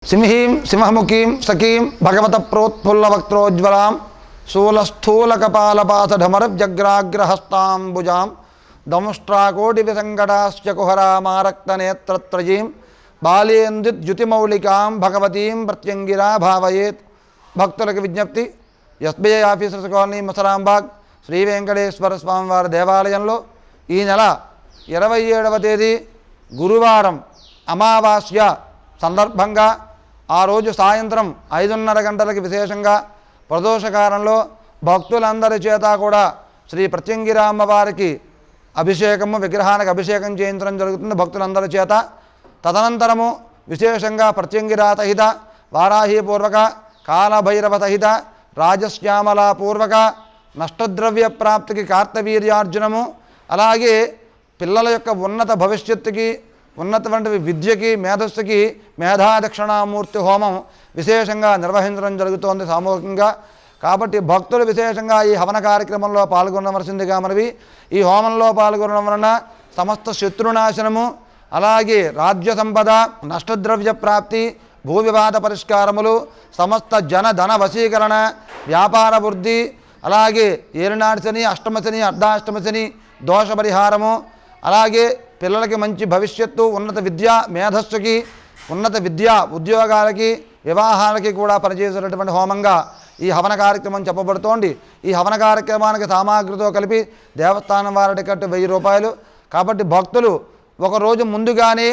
సింహీం సింహముఖీం సఖీం భగవత ప్రోత్ఫుల్లవక్త్రోజ్వలాం శూలస్థూలకపాలపాతఢమరజగ్రాగ్రహస్తాంబుజాం దంష్ట్రాకోటివిసంకటాశ్చ కుహరామారక్తనేత్రత్రయీం బాలేందుద్యుతిమౌళికాం భగవతీం ప్రత్యంగిరా భావయేత్. భక్తులకు విజ్ఞప్తి. SBI officers colony Musarambagh Shri Venkateswara స్వామివారి దేవాలయంలో ఈ నెల 27వ తేదీ గురువారం అమావాస్య సందర్భంగా ఆ రోజు సాయంత్రం 5:30 గంటలకి విశేషంగా ప్రదోషకాలంలో భక్తులందరి చేత కూడా శ్రీ ప్రత్యంగిరా అమ్మవారికి అభిషేకము, విగ్రహానికి అభిషేకం చేయించడం జరుగుతుంది భక్తులందరి చేత. తదనంతరము విశేషంగా ప్రత్యంగిరా సహిత వారాహీపూర్వక కాలభైరవ సహిత రాజశ్యామలాపూర్వక నష్టద్రవ్య ప్రాప్తికి కార్తవీర్యార్జునము, అలాగే పిల్లల యొక్క ఉన్నత భవిష్యత్తుకి, ఉన్నటువంటి విద్యకి, మేధస్సుకి మేధాదక్షిణామూర్తి హోమం విశేషంగా నిర్వహించడం జరుగుతోంది సామూహికంగా. కాబట్టి భక్తులు విశేషంగా ఈ హవన కార్యక్రమంలో పాల్గొనవలసిందిగా మనవి. ఈ హోమంలో పాల్గొనడం వలన సమస్త శత్రునాశనము, అలాగే రాజ్య సంపద, నష్టద్రవ్య ప్రాప్తి, భూ వివాద పరిష్కారములు, సమస్త జనధన వశీకరణ, వ్యాపార వృద్ధి, అలాగే ఏలినాటి శని, అష్టమ శని, అర్ధాష్టమ శని దోష పరిహారము, అలాగే పిల్లలకి మంచి భవిష్యత్తు, ఉన్నత విద్యా మేధస్సుకి, ఉన్నత విద్యా ఉద్యోగాలకి, వివాహాలకి కూడా పనిచేసేటటువంటి హోమంగా ఈ హవన కార్యక్రమం చెప్పబడుతోంది. ఈ హవన కార్యక్రమానికి సామాగ్రితో కలిపి దేవస్థానం వారి టికెట్ 1000 రూపాయలు. కాబట్టి భక్తులు ఒకరోజు ముందుగానే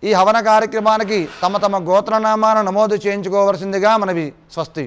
ఈ హవన కార్యక్రమానికి తమ తమ గోత్రనామాలను నమోదు చేయించుకోవలసిందిగా మనవి. స్వస్తి.